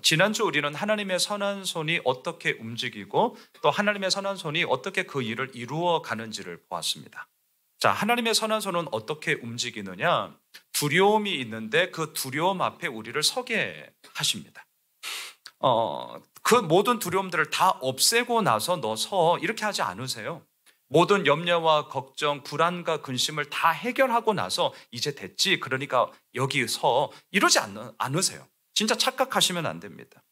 지난주 우리는 하나님의 선한 손이 어떻게 움직이고 또 하나님의 선한 손이 어떻게 그 일을 이루어 가는지를 보았습니다. 자, 하나님의 선한 손은 어떻게 움직이느냐? 두려움이 있는데 그 두려움 앞에 우리를 서게 하십니다. 그 모든 두려움들을 다 없애고 나서 너 서 이렇게 하지 않으세요. 모든 염려와 걱정, 불안과 근심을 다 해결하고 나서 이제 됐지, 그러니까 여기 서, 이러지 않으세요. 진짜 착각하시면 안 됩니다.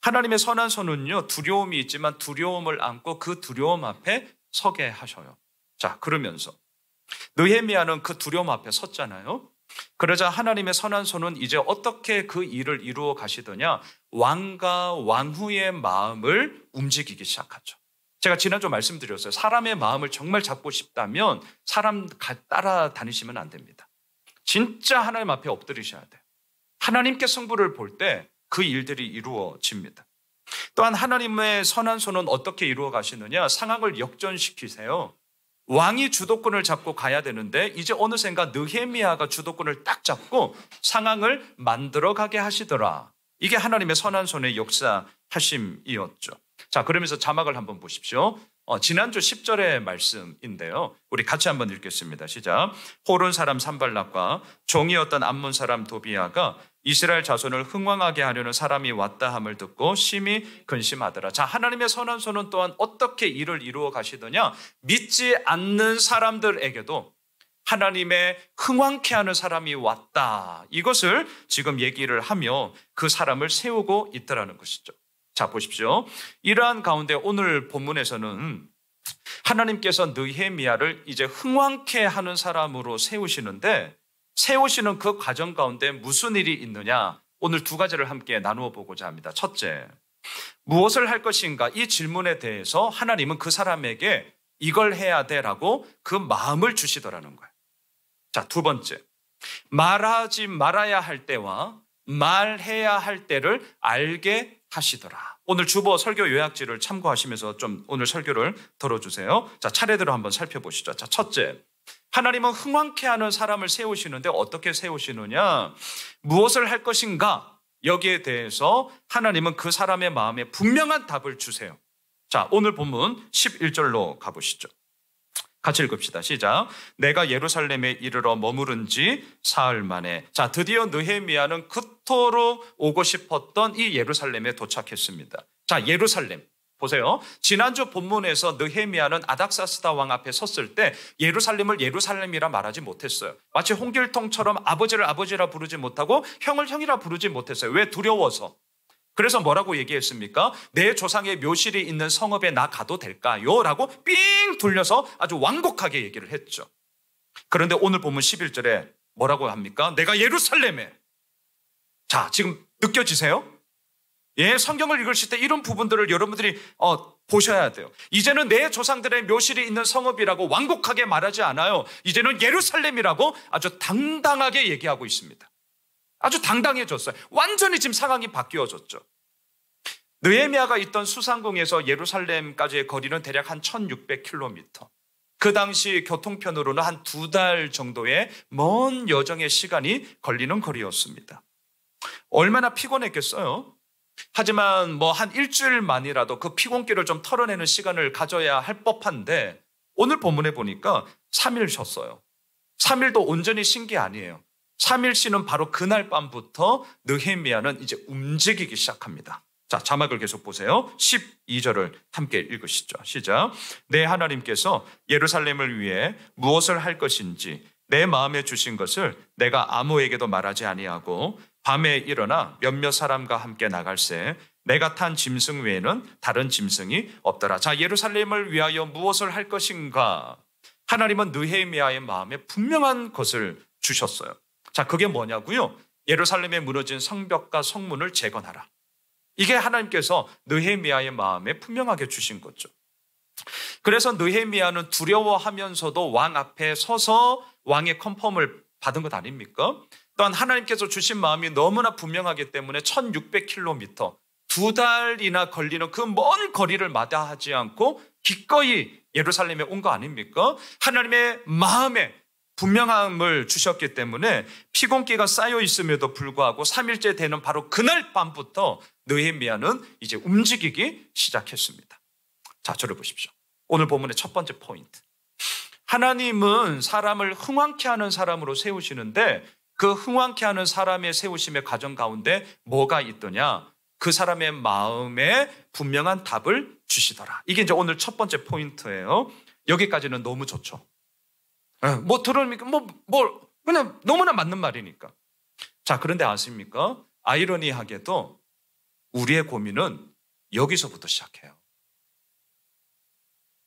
하나님의 선한 손은요, 두려움이 있지만 두려움을 안고 그 두려움 앞에 서게 하셔요. 자, 그러면서 느헤미야는 그 두려움 앞에 섰잖아요. 그러자 하나님의 선한 손은 이제 어떻게 그 일을 이루어 가시더냐? 왕과 왕후의 마음을 움직이기 시작하죠. 제가 지난주 말씀드렸어요. 사람의 마음을 정말 잡고 싶다면 사람 따라다니시면 안 됩니다. 진짜 하나님 앞에 엎드리셔야 돼요. 하나님께 승부를 볼 때 그 일들이 이루어집니다. 또한 하나님의 선한 손은 어떻게 이루어 가시느냐? 상황을 역전시키세요. 왕이 주도권을 잡고 가야 되는데 이제 어느샌가 느헤미야가 주도권을 딱 잡고 상황을 만들어가게 하시더라. 이게 하나님의 선한 손의 역사하심이었죠. 자, 그러면서 자막을 한번 보십시오. 지난주 10절의 말씀인데요. 우리 같이 한번 읽겠습니다. 시작. 호른 사람 산발락과 종이었던 암몬 사람 도비야가 이스라엘 자손을 흥왕하게 하려는 사람이 왔다 함을 듣고 심히 근심하더라. 자, 하나님의 선한 손은 또한 어떻게 일을 이루어 가시더냐? 믿지 않는 사람들에게도 하나님의 흥왕케 하는 사람이 왔다. 이것을 지금 얘기를 하며 그 사람을 세우고 있더라는 것이죠. 자, 보십시오. 이러한 가운데 오늘 본문에서는 하나님께서 느헤미야를 이제 흥왕케 하는 사람으로 세우시는데 세우시는 그 과정 가운데 무슨 일이 있느냐? 오늘 두 가지를 함께 나누어 보고자 합니다. 첫째, 무엇을 할 것인가? 이 질문에 대해서 하나님은 그 사람에게 이걸 해야 돼라고 그 마음을 주시더라는 거예요. 자, 두 번째, 말하지 말아야 할 때와 말해야 할 때를 알게 하시더라. 오늘 주보 설교 요약지를 참고하시면서 좀 오늘 설교를 들어주세요. 자, 차례대로 한번 살펴보시죠. 자, 첫째, 하나님은 흥왕케 하는 사람을 세우시는데 어떻게 세우시느냐? 무엇을 할 것인가? 여기에 대해서 하나님은 그 사람의 마음에 분명한 답을 주세요. 자, 오늘 본문 11절로 가보시죠. 같이 읽읍시다. 시작. 내가 예루살렘에 이르러 머무른 지 사흘 만에. 자, 드디어 느헤미야는 그토록 오고 싶었던 이 예루살렘에 도착했습니다. 자, 예루살렘. 보세요. 지난주 본문에서 느헤미야는 아닥사스다 왕 앞에 섰을 때 예루살렘을 예루살렘이라 말하지 못했어요. 마치 홍길동처럼 아버지를 아버지라 부르지 못하고 형을 형이라 부르지 못했어요. 왜? 두려워서. 그래서 뭐라고 얘기했습니까? 내 조상의 묘실이 있는 성읍에 나 가도 될까요? 라고 삥 돌려서 아주 완곡하게 얘기를 했죠. 그런데 오늘 보면 11절에 뭐라고 합니까? 내가 예루살렘에. 자, 지금 느껴지세요? 예, 성경을 읽으실 때 이런 부분들을 여러분들이 보셔야 돼요. 이제는 내 조상들의 묘실이 있는 성읍이라고 완곡하게 말하지 않아요. 이제는 예루살렘이라고 아주 당당하게 얘기하고 있습니다. 아주 당당해졌어요. 완전히 지금 상황이 바뀌어졌죠. 느헤미야가 있던 수상궁에서 예루살렘까지의 거리는 대략 한 1600km. 그 당시 교통편으로는 한 2달 정도의 먼 여정의 시간이 걸리는 거리였습니다. 얼마나 피곤했겠어요? 하지만 뭐 한 일주일만이라도 그 피곤기를 좀 털어내는 시간을 가져야 할 법한데 오늘 본문에 보니까 3일 쉬었어요. 3일도 온전히 쉰 게 아니에요. 3일 쉬는 바로 그날 밤부터 느헤미야는 이제 움직이기 시작합니다. 자, 자막을 계속 보세요. 12절을 함께 읽으시죠. 시작. 내 하나님께서 예루살렘을 위해 무엇을 할 것인지 내 마음에 주신 것을 내가 아무에게도 말하지 아니하고 밤에 일어나 몇몇 사람과 함께 나갈새 내가 탄 짐승 외에는 다른 짐승이 없더라. 자, 예루살렘을 위하여 무엇을 할 것인가? 하나님은 느헤미야의 마음에 분명한 것을 주셨어요. 자, 그게 뭐냐고요? 예루살렘에 무너진 성벽과 성문을 재건하라. 이게 하나님께서 느헤미야의 마음에 분명하게 주신 거죠. 그래서 느헤미야는 두려워하면서도 왕 앞에 서서 왕의 컨펌을 받은 것 아닙니까? 또한 하나님께서 주신 마음이 너무나 분명하기 때문에 1600km, 2달이나 걸리는 그 먼 거리를 마다하지 않고 기꺼이 예루살렘에 온 거 아닙니까? 하나님의 마음에 분명함을 주셨기 때문에 피곤기가 쌓여 있음에도 불구하고 3일째 되는 바로 그날 밤부터 느헤미야는 이제 움직이기 시작했습니다. 자, 저를 보십시오. 오늘 본문의 첫 번째 포인트. 하나님은 사람을 흥왕케 하는 사람으로 세우시는데 그 흥왕케 하는 사람의 세우심의 과정 가운데 뭐가 있더냐? 그 사람의 마음에 분명한 답을 주시더라. 이게 이제 오늘 첫 번째 포인트예요. 여기까지는 너무 좋죠. 뭐 들으니까 그냥 너무나 맞는 말이니까. 자, 그런데 아십니까? 아이러니하게도 우리의 고민은 여기서부터 시작해요.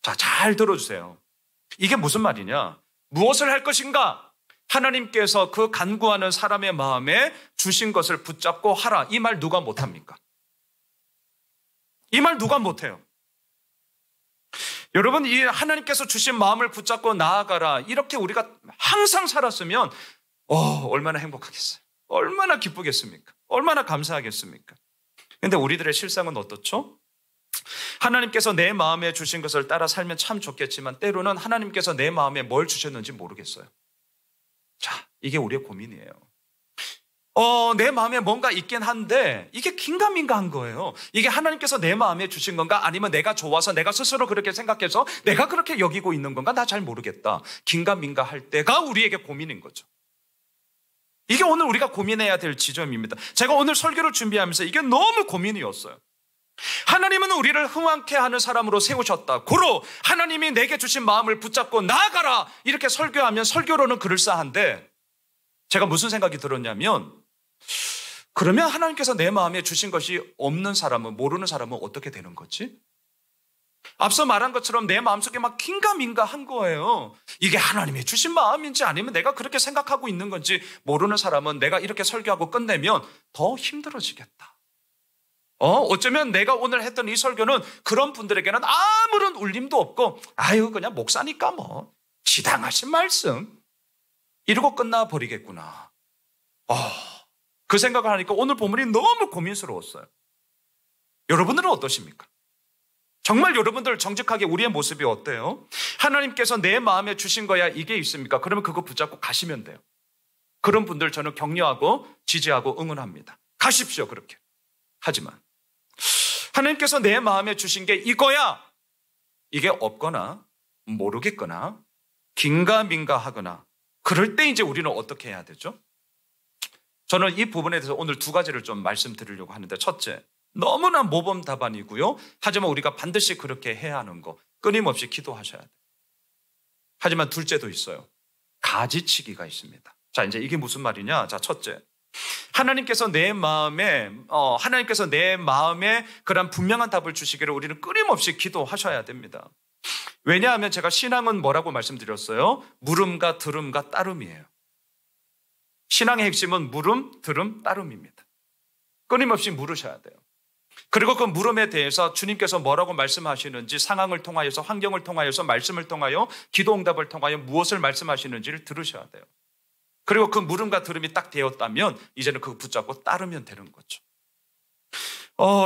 자, 잘 들어주세요. 이게 무슨 말이냐? 무엇을 할 것인가? 하나님께서 그 간구하는 사람의 마음에 주신 것을 붙잡고 하라. 이 말 누가 못합니까? 이 말 누가 못해요? 여러분, 이 하나님께서 주신 마음을 붙잡고 나아가라. 이렇게 우리가 항상 살았으면 얼마나 행복하겠어요? 얼마나 기쁘겠습니까? 얼마나 감사하겠습니까? 그런데 우리들의 실상은 어떻죠? 하나님께서 내 마음에 주신 것을 따라 살면 참 좋겠지만 때로는 하나님께서 내 마음에 뭘 주셨는지 모르겠어요. 자, 이게 우리의 고민이에요. 내 마음에 뭔가 있긴 한데 이게 긴가민가한 거예요. 이게 하나님께서 내 마음에 주신 건가? 아니면 내가 좋아서 내가 스스로 그렇게 생각해서 내가 그렇게 여기고 있는 건가? 나 잘 모르겠다. 긴가민가 할 때가 우리에게 고민인 거죠. 이게 오늘 우리가 고민해야 될 지점입니다. 제가 오늘 설교를 준비하면서 이게 너무 고민이었어요. 하나님은 우리를 흥왕케 하는 사람으로 세우셨다. 고로 하나님이 내게 주신 마음을 붙잡고 나아가라. 이렇게 설교하면 설교로는 그럴싸한데 제가 무슨 생각이 들었냐면 그러면 하나님께서 내 마음에 주신 것이 없는 사람은, 모르는 사람은 어떻게 되는 거지? 앞서 말한 것처럼 내 마음속에 막 긴가민가 한 거예요. 이게 하나님이 주신 마음인지 아니면 내가 그렇게 생각하고 있는 건지 모르는 사람은 내가 이렇게 설교하고 끝내면 더 힘들어지겠다. 어쩌면 내가 오늘 했던 이 설교는 그런 분들에게는 아무런 울림도 없고 그냥 목사니까 지당하신 말씀 이러고 끝나버리겠구나. 그 생각을 하니까 오늘 본문이 너무 고민스러웠어요. 여러분들은 어떠십니까? 정말 여러분들 정직하게 우리의 모습이 어때요? 하나님께서 내 마음에 주신 거야 이게 있습니까? 그러면 그거 붙잡고 가시면 돼요. 그런 분들 저는 격려하고 지지하고 응원합니다. 가십시오 그렇게. 하지만 하나님께서 내 마음에 주신 게 이거야. 이게 없거나 모르겠거나 긴가민가 하거나 그럴 때 이제 우리는 어떻게 해야 되죠? 저는 이 부분에 대해서 오늘 두 가지를 좀 말씀드리려고 하는데 첫째, 너무나 모범 답안이고요. 하지만 우리가 반드시 그렇게 해야 하는 거 끊임없이 기도하셔야 돼요. 하지만 둘째도 있어요. 가지치기가 있습니다. 자, 이제 이게 무슨 말이냐? 자, 첫째, 하나님께서 내 마음에 그런 분명한 답을 주시기를 우리는 끊임없이 기도하셔야 됩니다. 왜냐하면 제가 신앙은 뭐라고 말씀드렸어요? 물음과 들음과 따름이에요. 신앙의 핵심은 물음, 들음, 따름입니다. 끊임없이 물으셔야 돼요. 그리고 그 물음에 대해서 주님께서 뭐라고 말씀하시는지 상황을 통하여서, 환경을 통하여서, 말씀을 통하여, 기도응답을 통하여 무엇을 말씀하시는지를 들으셔야 돼요. 그리고 그 물음과 들음이 딱 되었다면 이제는 그거 붙잡고 따르면 되는 거죠.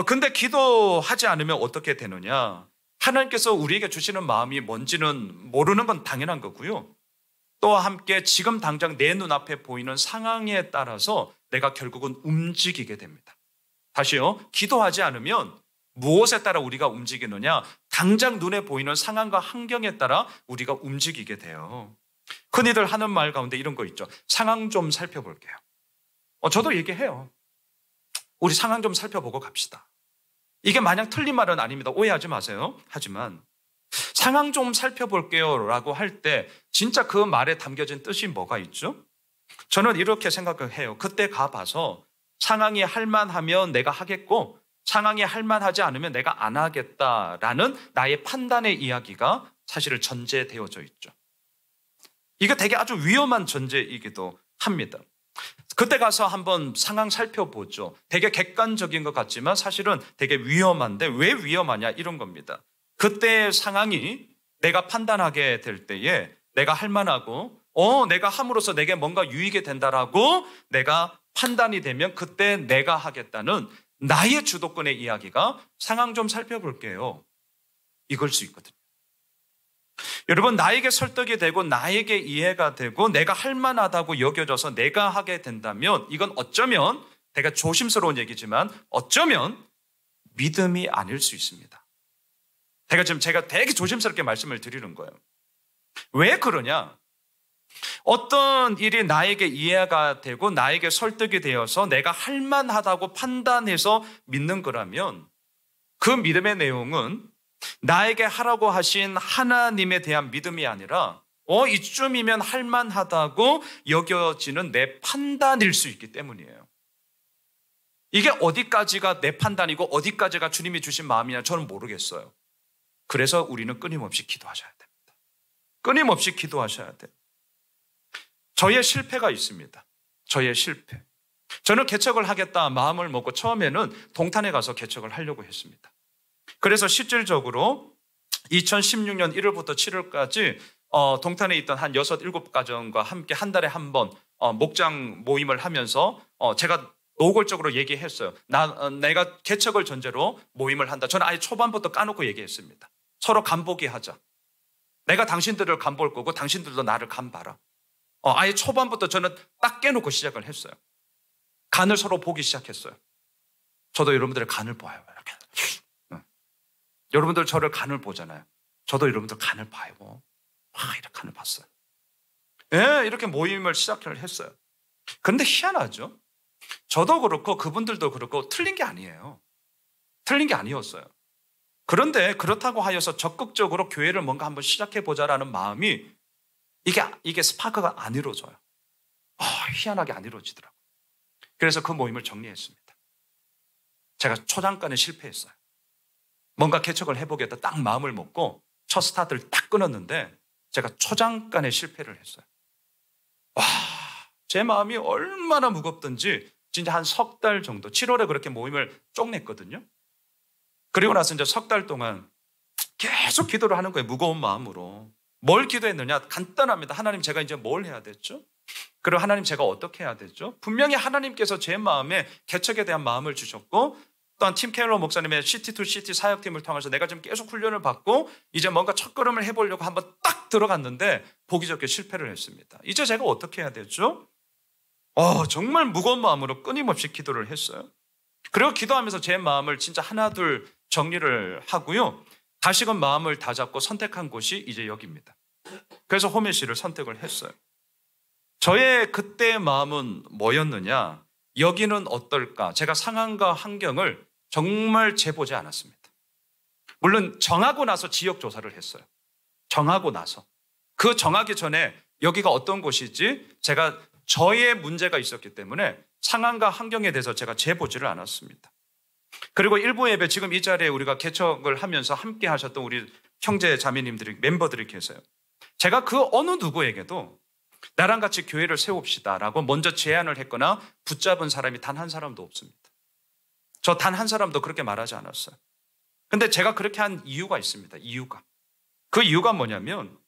근데 기도하지 않으면 어떻게 되느냐? 하나님께서 우리에게 주시는 마음이 뭔지는 모르는 건 당연한 거고요. 또 함께 지금 당장 내 눈앞에 보이는 상황에 따라서 내가 결국은 움직이게 됩니다. 다시요. 기도하지 않으면 무엇에 따라 우리가 움직이느냐? 당장 눈에 보이는 상황과 환경에 따라 우리가 움직이게 돼요. 흔히들 하는 말 가운데 이런 거 있죠. 상황 좀 살펴볼게요. 저도 얘기해요. 우리 상황 좀 살펴보고 갑시다. 이게 마냥 틀린 말은 아닙니다. 오해하지 마세요. 하지만 상황 좀 살펴볼게요 라고 할 때 진짜 그 말에 담겨진 뜻이 뭐가 있죠? 저는 이렇게 생각을 해요. 그때 가봐서 상황이 할만하면 내가 하겠고 상황이 할만하지 않으면 내가 안 하겠다라는 나의 판단의 이야기가 사실은 전제되어져 있죠. 이게 되게 아주 위험한 전제이기도 합니다. 그때 가서 한번 상황 살펴보죠. 되게 객관적인 것 같지만 사실은 되게 위험한데 왜 위험하냐 이런 겁니다. 그때의 상황이 내가 판단하게 될 때에 내가 할 만하고 내가 함으로써 내게 뭔가 유익이 된다라고 내가 판단이 되면 그때 내가 하겠다는 나의 주도권의 이야기가 상황 좀 살펴볼게요. 이걸 수 있거든요. 여러분, 나에게 설득이 되고 나에게 이해가 되고 내가 할 만하다고 여겨져서 내가 하게 된다면 이건 어쩌면, 되게 조심스러운 얘기지만 어쩌면 믿음이 아닐 수 있습니다. 제가 되게 조심스럽게 말씀을 드리는 거예요. 왜 그러냐? 어떤 일이 나에게 이해가 되고 나에게 설득이 되어서 내가 할 만하다고 판단해서 믿는 거라면 그 믿음의 내용은 나에게 하라고 하신 하나님에 대한 믿음이 아니라 이쯤이면 할 만하다고 여겨지는 내 판단일 수 있기 때문이에요. 이게 어디까지가 내 판단이고 어디까지가 주님이 주신 마음이냐 저는 모르겠어요. 그래서 우리는 끊임없이 기도하셔야 됩니다. 끊임없이 기도하셔야 돼요. 저의 실패가 있습니다. 저의 실패. 저는 개척을 하겠다 마음을 먹고 처음에는 동탄에 가서 개척을 하려고 했습니다. 그래서 실질적으로 2016년 1월부터 7월까지 동탄에 있던 한 6, 7가정과 함께 한 달에 한 번 목장 모임을 하면서 제가 노골적으로 얘기했어요. 내가 개척을 전제로 모임을 한다. 저는 아예 초반부터 까놓고 얘기했습니다. 서로 간보기 하자. 내가 당신들을 간볼 거고 당신들도 나를 간봐라. 아예 초반부터 저는 딱 깨놓고 시작을 했어요. 간을 서로 보기 시작했어요. 저도 여러분들의 간을 봐요. 이렇게. 여러분들 저를 간을 보잖아요. 저도 여러분들 간을 봐요. 이렇게 간을 봤어요. 예, 이렇게 모임을 시작을 했어요. 그런데 희한하죠? 저도 그렇고 그분들도 그렇고 틀린 게 아니에요. 틀린 게 아니었어요. 그런데 그렇다고 하여서 적극적으로 교회를 뭔가 한번 시작해보자라는 마음이 이게 스파크가 안 이루어져요. 희한하게 안 이루어지더라고요. 그래서 그 모임을 정리했습니다. 제가 초장간에 실패했어요. 뭔가 개척을 해보겠다 딱 마음을 먹고 첫 스타트를 딱 끊었는데 제가 초장간에 실패를 했어요. 제 마음이 얼마나 무겁던지 진짜 한 석 달 정도, 7월에 그렇게 모임을 쪽냈거든요. 그리고 나서 이제 석 달 동안 계속 기도를 하는 거예요. 무거운 마음으로. 뭘 기도했느냐? 간단합니다. 하나님, 제가 이제 뭘 해야 됐죠? 그리고 하나님, 제가 어떻게 해야 되죠? 분명히 하나님께서 제 마음에 개척에 대한 마음을 주셨고 또한 팀 켈러 목사님의 시티2시티 사역팀을 통해서 내가 지금 계속 훈련을 받고 이제 뭔가 첫걸음을 해보려고 한번 딱 들어갔는데 보기 좋게 실패를 했습니다. 이제 제가 어떻게 해야 되죠? 정말 무거운 마음으로 끊임없이 기도를 했어요. 그리고 기도하면서 제 마음을 진짜 하나둘 정리를 하고요. 다시금 마음을 다잡고 선택한 곳이 이제 여기입니다. 그래서 호메시를 선택을 했어요. 저의 그때의 마음은 뭐였느냐? 여기는 어떨까? 제가 상황과 환경을 정말 재보지 않았습니다. 물론 정하고 나서 지역 조사를 했어요. 정하고 나서. 그 정하기 전에 여기가 어떤 곳이지? 제가 저의 문제가 있었기 때문에 상황과 환경에 대해서 제가 재보지를 않았습니다. 그리고 일부 예배, 지금 이 자리에 우리가 개척을 하면서 함께 하셨던 우리 형제 자매님들이, 멤버들이 계세요. 제가 그 어느 누구에게도 나랑 같이 교회를 세웁시다라고 먼저 제안을 했거나 붙잡은 사람이 단 한 사람도 없습니다. 저 단 한 사람도 그렇게 말하지 않았어요. 근데 제가 그렇게 한 이유가 있습니다. 그 이유가 뭐냐면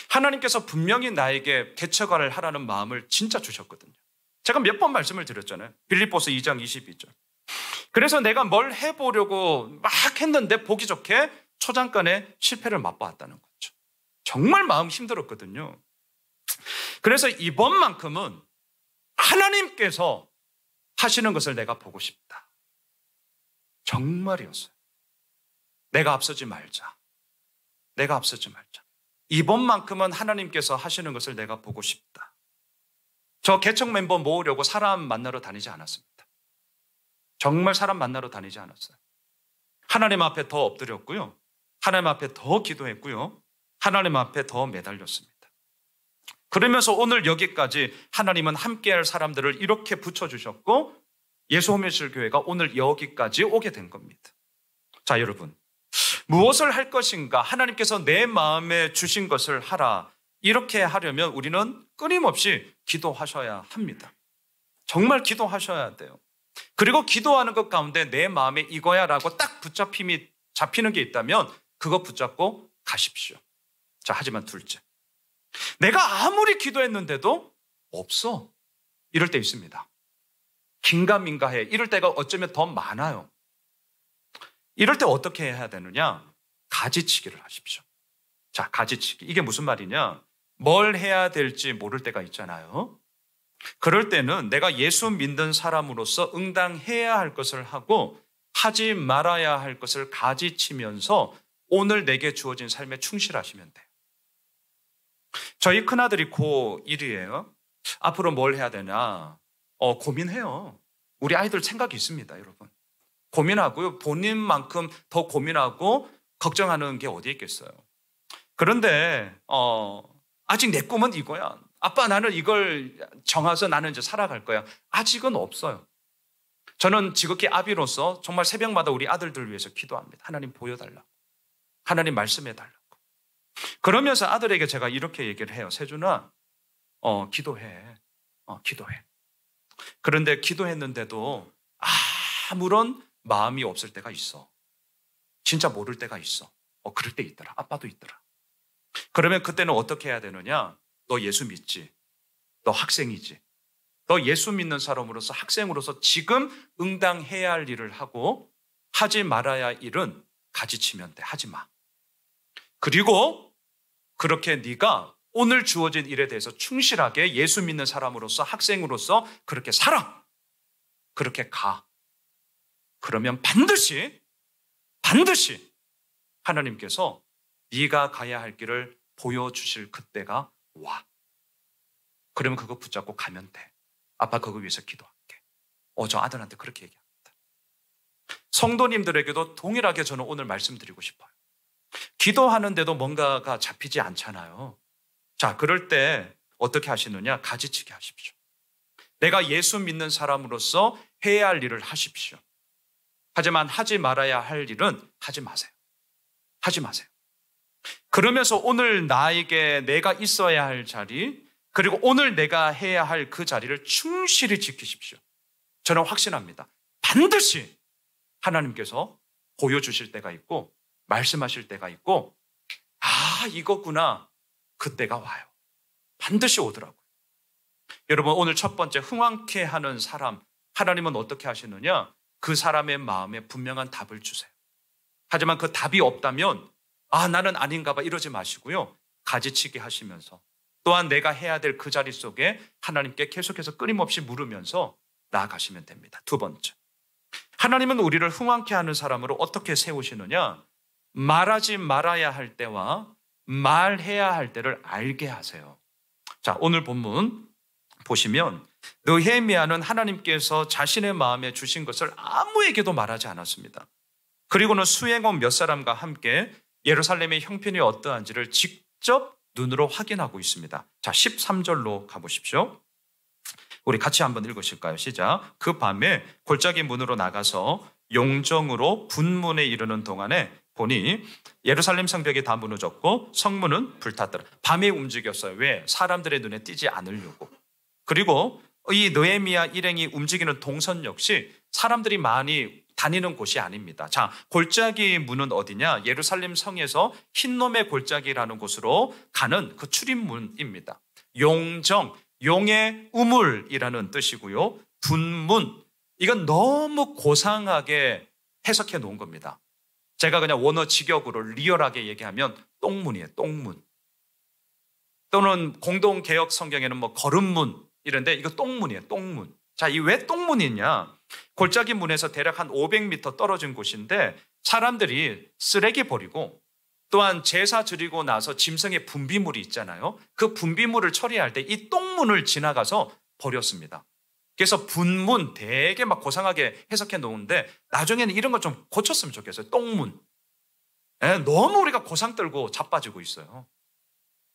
하나님께서 분명히 나에게 개척을 하라는 마음을 진짜 주셨거든요. 제가 몇 번 말씀을 드렸잖아요. 빌립보서 2장 22절. 그래서 내가 뭘 해보려고 막 했는데 보기 좋게 초장간에 실패를 맛보았다는 거죠. 정말 마음 힘들었거든요. 그래서 이번만큼은 하나님께서 하시는 것을 내가 보고 싶다. 정말이었어요. 내가 앞서지 말자. 이번만큼은 하나님께서 하시는 것을 내가 보고 싶다. 저 개척 멤버 모으려고 사람 만나러 다니지 않았습니다. 정말 사람 만나러 다니지 않았어요. 하나님 앞에 더 엎드렸고요. 하나님 앞에 더 기도했고요. 하나님 앞에 더 매달렸습니다. 그러면서 오늘 여기까지 하나님은 함께할 사람들을 이렇게 붙여주셨고 예수호밀실 교회가 오늘 여기까지 오게 된 겁니다. 자, 여러분, 무엇을 할 것인가? 하나님께서 내 마음에 주신 것을 하라. 이렇게 하려면 우리는 끊임없이 기도하셔야 합니다. 정말 기도하셔야 돼요. 그리고 기도하는 것 가운데 내 마음에 이거야 라고 딱 잡히는 게 있다면 그거 붙잡고 가십시오. 자, 하지만 둘째, 내가 아무리 기도했는데도 없어. 이럴 때 있습니다. 긴가민가해. 이럴 때가 어쩌면 더 많아요. 이럴 때 어떻게 해야 되느냐? 가지치기를 하십시오. 자, 가지치기. 이게 무슨 말이냐? 뭘 해야 될지 모를 때가 있잖아요. 그럴 때는 내가 예수 믿는 사람으로서 응당해야 할 것을 하고 하지 말아야 할 것을 가지치면서 오늘 내게 주어진 삶에 충실하시면 돼요. 저희 큰아들이 고1이에요. 앞으로 뭘 해야 되나 고민해요. 우리 아이들 생각이 있습니다, 여러분. 고민하고요. 본인만큼 더 고민하고 걱정하는 게 어디 있겠어요. 그런데 아직 내 꿈은 이거야. 아빠, 나는 이걸 정해서 나는 이제 살아갈 거야. 아직은 없어요. 저는 지극히 아비로서 정말 새벽마다 우리 아들들 위해서 기도합니다. 하나님 보여달라고. 하나님 말씀해달라고. 그러면서 아들에게 제가 이렇게 얘기를 해요. 세준아, 기도해. 기도해. 그런데 기도했는데도 아무런 마음이 없을 때가 있어. 진짜 모를 때가 있어. 그럴 때 있더라. 아빠도 있더라. 그러면 그때는 어떻게 해야 되느냐? 너 예수 믿지? 너 학생이지? 너 예수 믿는 사람으로서 학생으로서 지금 응당해야 할 일을 하고 하지 말아야 할 일은 가지치면 돼. 하지 마. 그리고 그렇게 네가 오늘 주어진 일에 대해서 충실하게 예수 믿는 사람으로서 학생으로서 그렇게 살아. 그렇게 가. 그러면 반드시 하나님께서 네가 가야 할 길을 보여주실 그때가 와. 그러면 그거 붙잡고 가면 돼. 아빠 그거 위해서 기도할게. 저 아들한테 그렇게 얘기합니다. 성도님들에게도 동일하게 저는 오늘 말씀드리고 싶어요. 기도하는데도 뭔가가 잡히지 않잖아요. 자, 그럴 때 어떻게 하시느냐? 가지치기 하십시오. 내가 예수 믿는 사람으로서 해야 할 일을 하십시오. 하지만 하지 말아야 할 일은 하지 마세요. 하지 마세요. 그러면서 오늘 나에게 내가 있어야 할 자리, 그리고 오늘 내가 해야 할 그 자리를 충실히 지키십시오. 저는 확신합니다. 반드시 하나님께서 보여주실 때가 있고 말씀하실 때가 있고 이거구나. 그때가 와요. 반드시 오더라고요. 여러분, 오늘 첫 번째 흥황케 하는 사람, 하나님은 어떻게 하시느냐? 그 사람의 마음에 분명한 답을 주세요. 하지만 그 답이 없다면 나는 아닌가 봐 이러지 마시고요. 가지치기 하시면서 또한 내가 해야 될 그 자리 속에 하나님께 계속해서 끊임없이 물으면서 나아가시면 됩니다. 두 번째, 하나님은 우리를 흥황케 하는 사람으로 어떻게 세우시느냐? 말하지 말아야 할 때와 말해야 할 때를 알게 하세요. 자, 오늘 본문 보시면 느헤미야는 하나님께서 자신의 마음에 주신 것을 아무에게도 말하지 않았습니다. 그리고는 수행원 몇 사람과 함께 예루살렘의 형편이 어떠한지를 직접 눈으로 확인하고 있습니다. 자, 13절로 가보십시오. 우리 같이 한번 읽으실까요? 시작. 그 밤에 골짜기 문으로 나가서 용정으로 분문에 이르는 동안에 보니 예루살렘 성벽이 다 무너졌고 성문은 불탔더라. 밤에 움직였어요. 왜? 사람들의 눈에 띄지 않으려고. 그리고 이 느헤미야 일행이 움직이는 동선 역시 사람들이 많이 다니는 곳이 아닙니다. 자, 골짜기 문은 어디냐? 예루살렘 성에서 흰놈의 골짜기라는 곳으로 가는 그 출입문입니다. 용정, 용의 우물이라는 뜻이고요. 분문, 이건 너무 고상하게 해석해 놓은 겁니다. 제가 그냥 원어 직역으로 리얼하게 얘기하면 똥문이에요. 똥문. 또는 공동개혁 성경에는 거름문 이런데 이거 똥문이에요. 똥문. 자, 이 왜 똥문이냐? 골짜기 문에서 대략 한 500m 떨어진 곳인데 사람들이 쓰레기 버리고 또한 제사 드리고 나서 짐승의 분비물이 있잖아요. 그 분비물을 처리할 때 이 똥문을 지나가서 버렸습니다. 그래서 분문 되게 고상하게 해석해 놓은데 나중에는 이런 거 좀 고쳤으면 좋겠어요. 똥문. 너무 우리가 고상 떨고 자빠지고 있어요.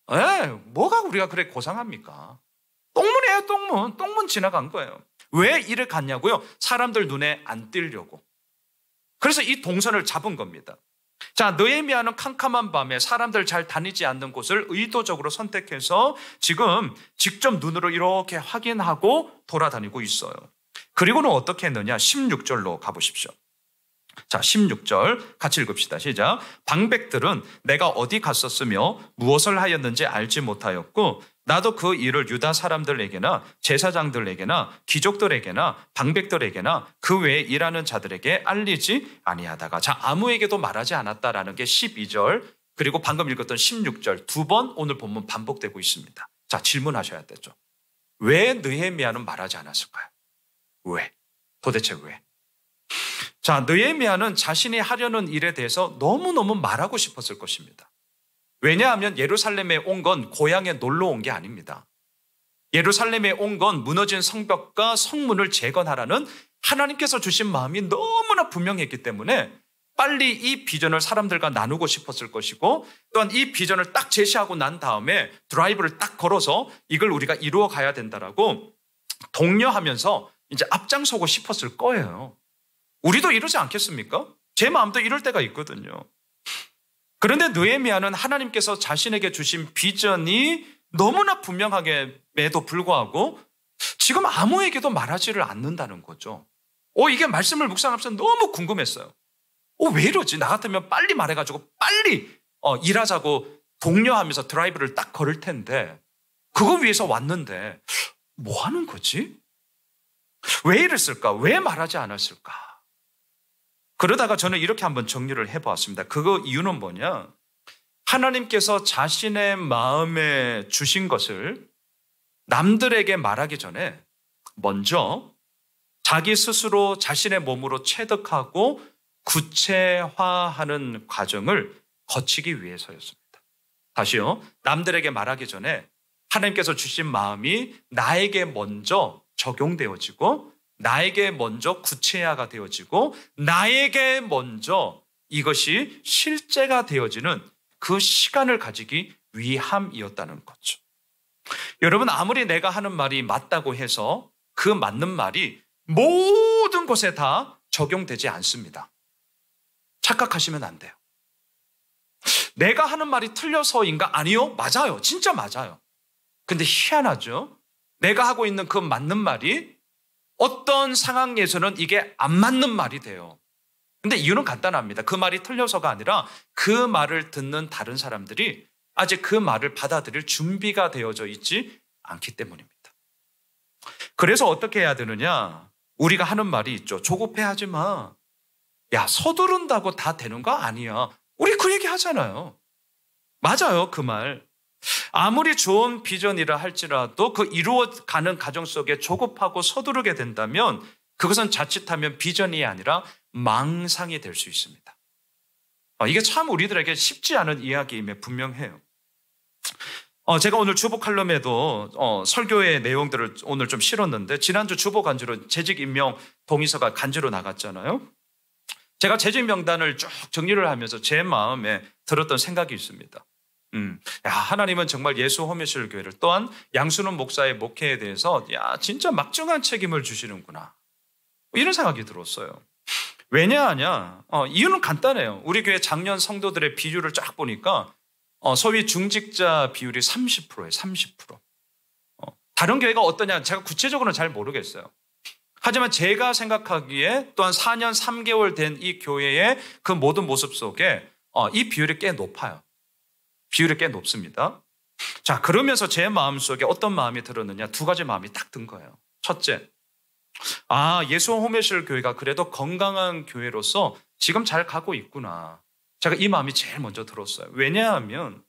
뭐가 우리가 그래 고상합니까? 똥문이에요, 똥문. 똥문 지나간 거예요. 왜 이를 갔냐고요? 사람들 눈에 안 띄려고. 그래서 이 동선을 잡은 겁니다. 자, 느헤미야는 캄캄한 밤에 사람들 잘 다니지 않는 곳을 의도적으로 선택해서 지금 직접 눈으로 이렇게 확인하고 돌아다니고 있어요. 그리고는 어떻게 했느냐? 16절로 가보십시오. 자, 16절 같이 읽읍시다. 시작. 방백들은 내가 어디 갔었으며 무엇을 하였는지 알지 못하였고 나도 그 일을 유다 사람들에게나 제사장들에게나 귀족들에게나 방백들에게나 그 외에 일하는 자들에게 알리지 아니하다가, 자, 아무에게도 말하지 않았다라는 게 12절 그리고 방금 읽었던 16절 두 번 오늘 본문 반복되고 있습니다. 자, 질문하셔야 되죠. 왜 느헤미야는 말하지 않았을까요? 왜? 도대체 왜? 자, 느헤미야는 자신이 하려는 일에 대해서 너무너무 말하고 싶었을 것입니다. 왜냐하면 예루살렘에 온 건 고향에 놀러 온 게 아닙니다. 예루살렘에 온 건 무너진 성벽과 성문을 재건하라는 하나님께서 주신 마음이 너무나 분명했기 때문에 빨리 이 비전을 사람들과 나누고 싶었을 것이고, 또한 이 비전을 딱 제시하고 난 다음에 드라이브를 딱 걸어서 이걸 우리가 이루어 가야 된다라고 독려하면서 이제 앞장서고 싶었을 거예요. 우리도 이러지 않겠습니까? 제 마음도 이럴 때가 있거든요. 그런데 느헤미야는 하나님께서 자신에게 주신 비전이 너무나 분명함에도 불구하고 지금 아무에게도 말하지를 않는다는 거죠. 이게 말씀을 묵상하면서 너무 궁금했어요. 왜 이러지? 나 같으면 빨리 말해가지고 빨리 일하자고 독려하면서 드라이브를 딱 걸을 텐데, 그거 위해서 왔는데 뭐 하는 거지? 왜 이랬을까? 왜 말하지 않았을까? 그러다가 저는 이렇게 한번 정리를 해보았습니다. 그거 이유는 뭐냐? 하나님께서 자신의 마음에 주신 것을 남들에게 말하기 전에 먼저 자기 스스로 자신의 몸으로 체득하고 구체화하는 과정을 거치기 위해서였습니다. 다시요. 남들에게 말하기 전에 하나님께서 주신 마음이 나에게 먼저 적용되어지고, 나에게 먼저 구체화가 되어지고, 나에게 먼저 이것이 실제가 되어지는 그 시간을 가지기 위함이었다는 거죠. 여러분, 아무리 내가 하는 말이 맞다고 해서 그 맞는 말이 모든 곳에 다 적용되지 않습니다. 착각하시면 안 돼요. 내가 하는 말이 틀려서인가? 아니요, 맞아요. 진짜 맞아요. 근데 희한하죠? 내가 하고 있는 그 맞는 말이 어떤 상황에서는 이게 안 맞는 말이 돼요. 근데 이유는 간단합니다. 그 말이 틀려서가 아니라 그 말을 듣는 다른 사람들이 아직 그 말을 받아들일 준비가 되어져 있지 않기 때문입니다. 그래서 어떻게 해야 되느냐? 우리가 하는 말이 있죠. 조급해하지 마. 야, 서두른다고 다 되는 거 아니야. 우리 그 얘기 하잖아요. 맞아요, 그 말. 아무리 좋은 비전이라 할지라도 그 이루어가는 과정 속에 조급하고 서두르게 된다면 그것은 자칫하면 비전이 아니라 망상이 될 수 있습니다. 이게 참 우리들에게 쉽지 않은 이야기임에 분명해요. 제가 오늘 주보 칼럼에도 설교의 내용들을 오늘 좀 실었는데, 지난주 주보 간주로 재직 임명 동의서가 간주로 나갔잖아요. 제가 재직 명단을 쭉 정리를 하면서 제 마음에 들었던 생각이 있습니다. 하나님은 정말 예수 호메실 교회를, 또한 양순원 목사의 목회에 대해서 진짜 막중한 책임을 주시는구나, 이런 생각이 들었어요. 왜냐하냐? 이유는 간단해요. 우리 교회 작년 성도들의 비율을 쫙 보니까 소위 중직자 비율이 30%예요. 30%. 다른 교회가 어떠냐? 제가 구체적으로는 잘 모르겠어요. 하지만 제가 생각하기에 또한 4년 3개월 된 이 교회의 그 모든 모습 속에 이 비율이 꽤 높아요. 비율이 꽤 높습니다. 자, 그러면서 제 마음속에 어떤 마음이 들었느냐? 두 가지 마음이 딱 든 거예요. 첫째, 예수 호메실 교회가 그래도 건강한 교회로서 지금 잘 가고 있구나. 제가 이 마음이 제일 먼저 들었어요. 왜냐하면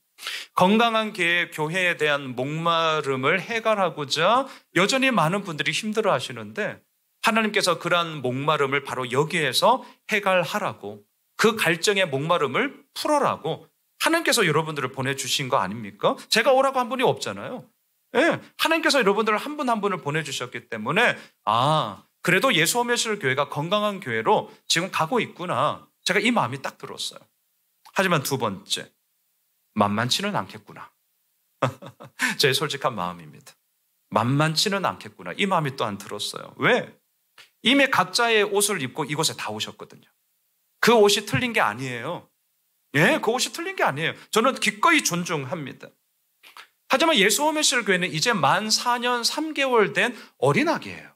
건강한 교회에 대한 목마름을 해결하고자 여전히 많은 분들이 힘들어 하시는데, 하나님께서 그러한 목마름을 바로 여기에서 해결하라고, 그 갈증의 목마름을 풀어라고 하나님께서 여러분들을 보내주신 거 아닙니까? 제가 오라고 한 분이 없잖아요. 네, 하나님께서 여러분들을 한 분 한 분을 보내주셨기 때문에 그래도 예수 호메실 교회가 건강한 교회로 지금 가고 있구나. 제가 이 마음이 딱 들었어요. 하지만 두 번째, 만만치는 않겠구나. 제 솔직한 마음입니다. 만만치는 않겠구나. 이 마음이 또한 들었어요. 왜? 이미 각자의 옷을 입고 이곳에 다 오셨거든요. 그 옷이 틀린 게 아니에요. 그 옷이 틀린 게 아니에요. 저는 기꺼이 존중합니다. 하지만 예수 호메실 교회는 이제 만 4년 3개월 된 어린아기예요.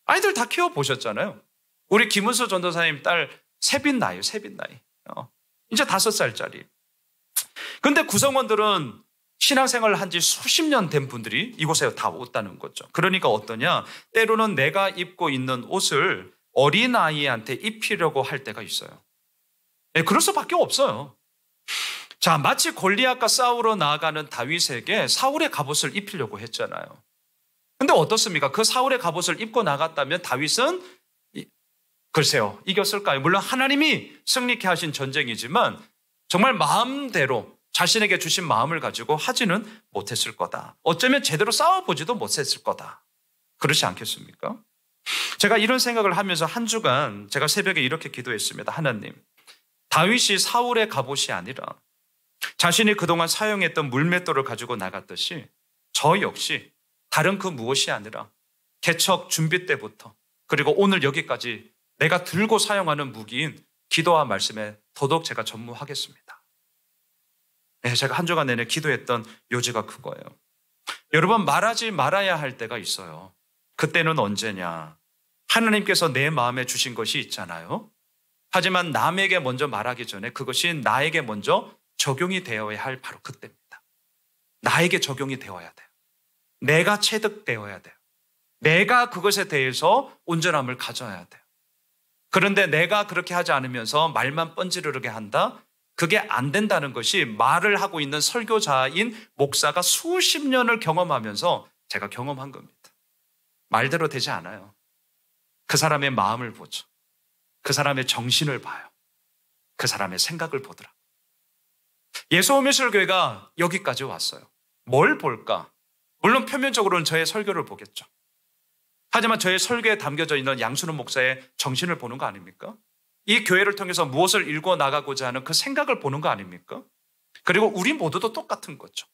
아이들 다 키워보셨잖아요. 우리 김은수 전도사님 딸 세빈 나이. 이제 5살짜리. 근데 구성원들은 신앙생활을 한 지 수십 년 된 분들이 이곳에 다 왔다는 거죠. 그러니까 어떠냐? 때로는 내가 입고 있는 옷을 어린아이한테 입히려고 할 때가 있어요. 그럴 수밖에 없어요. 자, 마치 골리앗과 싸우러 나아가는 다윗에게 사울의 갑옷을 입히려고 했잖아요. 근데 어떻습니까? 그 사울의 갑옷을 입고 나갔다면 다윗은 글쎄요, 이겼을까요? 물론 하나님이 승리케 하신 전쟁이지만 정말 마음대로 자신에게 주신 마음을 가지고 하지는 못했을 거다. 어쩌면 제대로 싸워보지도 못했을 거다. 그렇지 않겠습니까? 제가 이런 생각을 하면서 한 주간 제가 새벽에 이렇게 기도했습니다. 하나님, 다윗이 사울의 갑옷이 아니라 자신이 그동안 사용했던 물맷돌을 가지고 나갔듯이 저 역시 다른 그 무엇이 아니라 개척 준비 때부터 그리고 오늘 여기까지 내가 들고 사용하는 무기인 기도와 말씀에 더더욱 제가 전무하겠습니다. 네, 제가 한 주간 내내 기도했던 요지가 그거예요. 여러분, 말하지 말아야 할 때가 있어요. 그때는 언제냐? 하나님께서 내 마음에 주신 것이 있잖아요. 하지만 남에게 먼저 말하기 전에 그것이 나에게 먼저 적용이 되어야 할 바로 그때입니다. 나에게 적용이 되어야 돼요. 내가 체득되어야 돼요. 내가 그것에 대해서 온전함을 가져야 돼요. 그런데 내가 그렇게 하지 않으면서 말만 뻔지르르게 한다? 그게 안 된다는 것이 말을 하고 있는 설교자인 목사가 수십 년을 경험하면서 제가 경험한 겁니다. 말대로 되지 않아요. 그 사람의 마음을 보죠. 그 사람의 정신을 봐요. 그 사람의 생각을 보더라. 예수오미술교회가 여기까지 왔어요. 뭘 볼까? 물론 표면적으로는 저의 설교를 보겠죠. 하지만 저의 설교에 담겨져 있는 양순원 목사의 정신을 보는 거 아닙니까? 이 교회를 통해서 무엇을 읽어 나가고자 하는 그 생각을 보는 거 아닙니까? 그리고 우리 모두도 똑같은 거죠.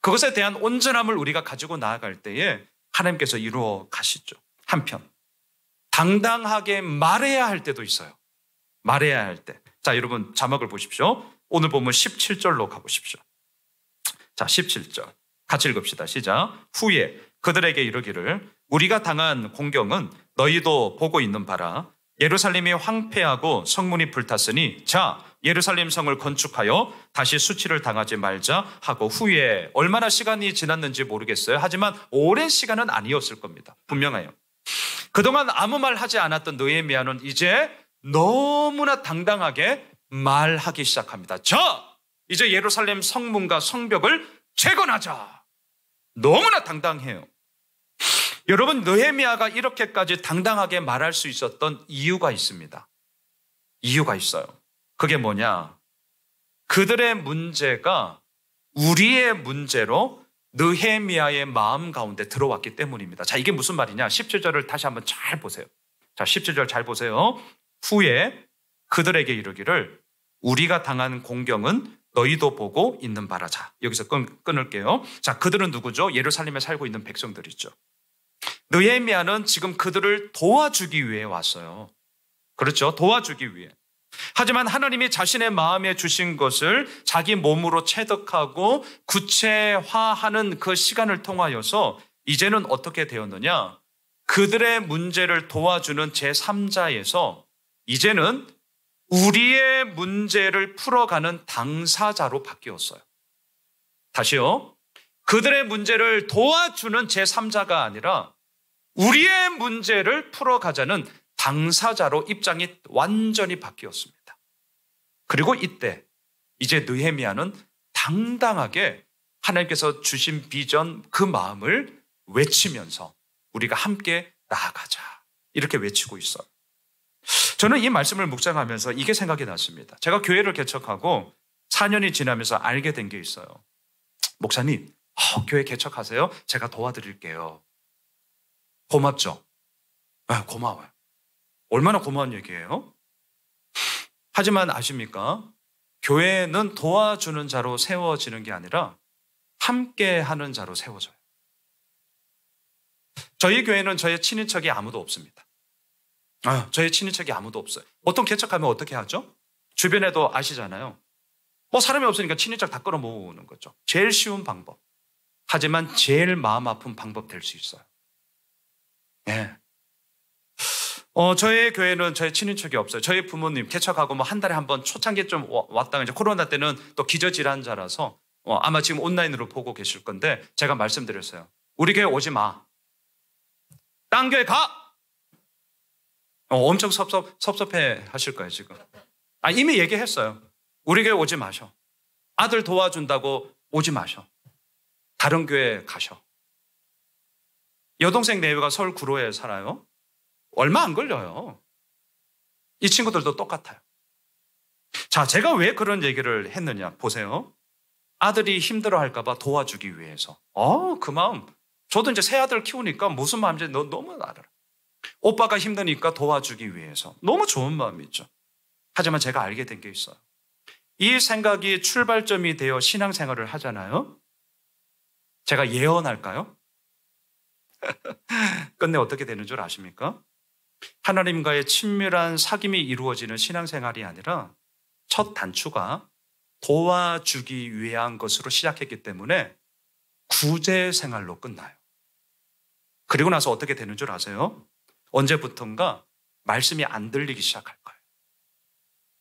그것에 대한 온전함을 우리가 가지고 나아갈 때에 하나님께서 이루어 가시죠. 한편 당당하게 말해야 할 때도 있어요. 말해야 할 때. 자, 여러분 자막을 보십시오. 오늘 보면 17절로 가보십시오. 자, 17절 같이 읽읍시다. 시작. 후에 그들에게 이르기를 우리가 당한 공경은 너희도 보고 있는 바라. 예루살렘이 황폐하고 성문이 불탔으니 자, 예루살렘 성을 건축하여 다시 수치를 당하지 말자 하고 후에 얼마나 시간이 지났는지 모르겠어요. 하지만 오랜 시간은 아니었을 겁니다. 분명해요. 그동안 아무 말 하지 않았던 느헤미야는 이제 너무나 당당하게 말하기 시작합니다. 자, 이제 예루살렘 성문과 성벽을 재건하자. 너무나 당당해요. 여러분, 느헤미야가 이렇게까지 당당하게 말할 수 있었던 이유가 있습니다. 이유가 있어요. 그게 뭐냐? 그들의 문제가 우리의 문제로 느헤미야의 마음 가운데 들어왔기 때문입니다. 자, 이게 무슨 말이냐? 17절을 다시 한번 잘 보세요. 자, 17절 잘 보세요. 후에 그들에게 이르기를 우리가 당한 공경은 너희도 보고 있는 바라. 자, 여기서 끊을게요. 자, 그들은 누구죠? 예루살렘에 살고 있는 백성들이죠. 느헤미야는 지금 그들을 도와주기 위해 왔어요. 그렇죠? 도와주기 위해. 하지만 하나님이 자신의 마음에 주신 것을 자기 몸으로 체득하고 구체화하는 그 시간을 통하여서 이제는 어떻게 되었느냐? 그들의 문제를 도와주는 제3자에서 이제는 우리의 문제를 풀어가는 당사자로 바뀌었어요. 다시요. 그들의 문제를 도와주는 제3자가 아니라 우리의 문제를 풀어가자는 당사자로 입장이 완전히 바뀌었습니다. 그리고 이때 이제 느헤미야는 당당하게 하나님께서 주신 비전 그 마음을 외치면서 우리가 함께 나아가자 이렇게 외치고 있어요. 저는 이 말씀을 묵상하면서 이게 생각이 났습니다. 제가 교회를 개척하고 4년이 지나면서 알게 된 게 있어요. 목사님, 교회 개척하세요? 제가 도와드릴게요. 고맙죠? 네, 고마워요. 얼마나 고마운 얘기예요? 하지만 아십니까? 교회는 도와주는 자로 세워지는 게 아니라 함께 하는 자로 세워져요. 저희 교회는 저의 친인척이 아무도 없습니다. 저의 친인척이 아무도 없어요. 보통 개척하면 어떻게 하죠? 주변에도 아시잖아요. 사람이 없으니까 친인척 다 끌어모으는 거죠. 제일 쉬운 방법. 하지만 제일 마음 아픈 방법 될 수 있어요. 네. 저희 교회는 저희 친인척이 없어요. 저희 부모님 개척하고 한 달에 한 번 초창기에 좀 왔다가 이제 코로나 때는 또 기저질환자라서 아마 지금 온라인으로 보고 계실 건데 제가 말씀드렸어요. 우리 교회 오지 마. 딴 교회 가! 엄청 섭섭해 하실 거예요, 지금. 이미 얘기했어요. 우리 교회 오지 마셔. 아들 도와준다고 오지 마셔. 다른 교회 가셔. 여동생 네외가 서울 구로에 살아요. 얼마 안 걸려요. 이 친구들도 똑같아요. 자, 제가 왜 그런 얘기를 했느냐 보세요. 아들이 힘들어할까 봐 도와주기 위해서. 그 마음. 저도 이제 새 아들 키우니까 무슨 마음인지 너무 알아. 오빠가 힘드니까 도와주기 위해서. 너무 좋은 마음이죠. 하지만 제가 알게 된 게 있어요. 이 생각이 출발점이 되어 신앙생활을 하잖아요. 제가 예언할까요? 끝내 어떻게 되는 줄 아십니까? 하나님과의 친밀한 사귐이 이루어지는 신앙생활이 아니라 첫 단추가 도와주기 위한 것으로 시작했기 때문에 구제 생활로 끝나요. 그리고 나서 어떻게 되는 줄 아세요? 언제부턴가 말씀이 안 들리기 시작할 거예요.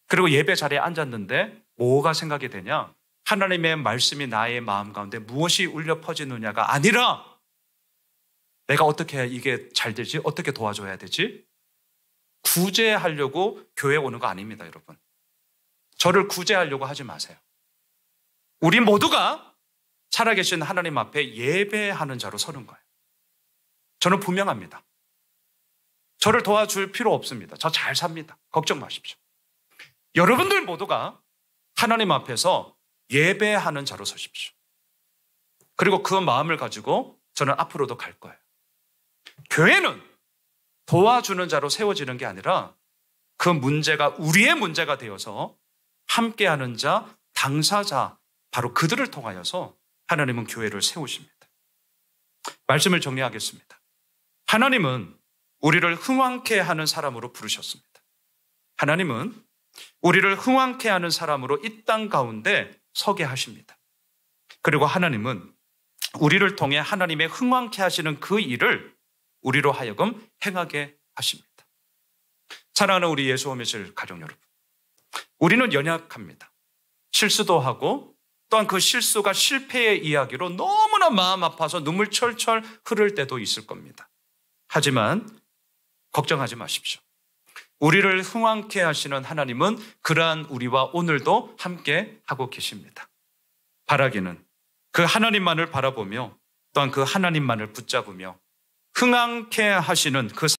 그리고 예배 자리에 앉았는데 뭐가 생각이 되냐? 하나님의 말씀이 나의 마음 가운데 무엇이 울려 퍼지느냐가 아니라 내가 어떻게 해야 이게 잘 되지? 어떻게 도와줘야 되지? 구제하려고 교회 오는 거 아닙니다, 여러분. 저를 구제하려고 하지 마세요. 우리 모두가 살아계신 하나님 앞에 예배하는 자로 서는 거예요. 저는 분명합니다. 저를 도와줄 필요 없습니다. 저 잘 삽니다. 걱정 마십시오. 여러분들 모두가 하나님 앞에서 예배하는 자로 서십시오. 그리고 그 마음을 가지고 저는 앞으로도 갈 거예요. 교회는 도와주는 자로 세워지는 게 아니라 그 문제가 우리의 문제가 되어서 함께하는 자, 당사자, 바로 그들을 통하여서 하나님은 교회를 세우십니다. 말씀을 정리하겠습니다. 하나님은 우리를 흥왕케 하는 사람으로 부르셨습니다. 하나님은 우리를 흥왕케 하는 사람으로 이 땅 가운데 서게 하십니다. 그리고 하나님은 우리를 통해 하나님의 흥왕케 하시는 그 일을 우리로 하여금 행하게 하십니다. 사랑하는 우리 예수오미실 가족 여러분, 우리는 연약합니다. 실수도 하고 또한 그 실수가 실패의 이야기로 너무나 마음 아파서 눈물 철철 흐를 때도 있을 겁니다. 하지만 걱정하지 마십시오. 우리를 흥왕케 하시는 하나님은 그러한 우리와 오늘도 함께 하고 계십니다. 바라기는 그 하나님만을 바라보며 또한 그 하나님만을 붙잡으며 흥왕케 하시는 그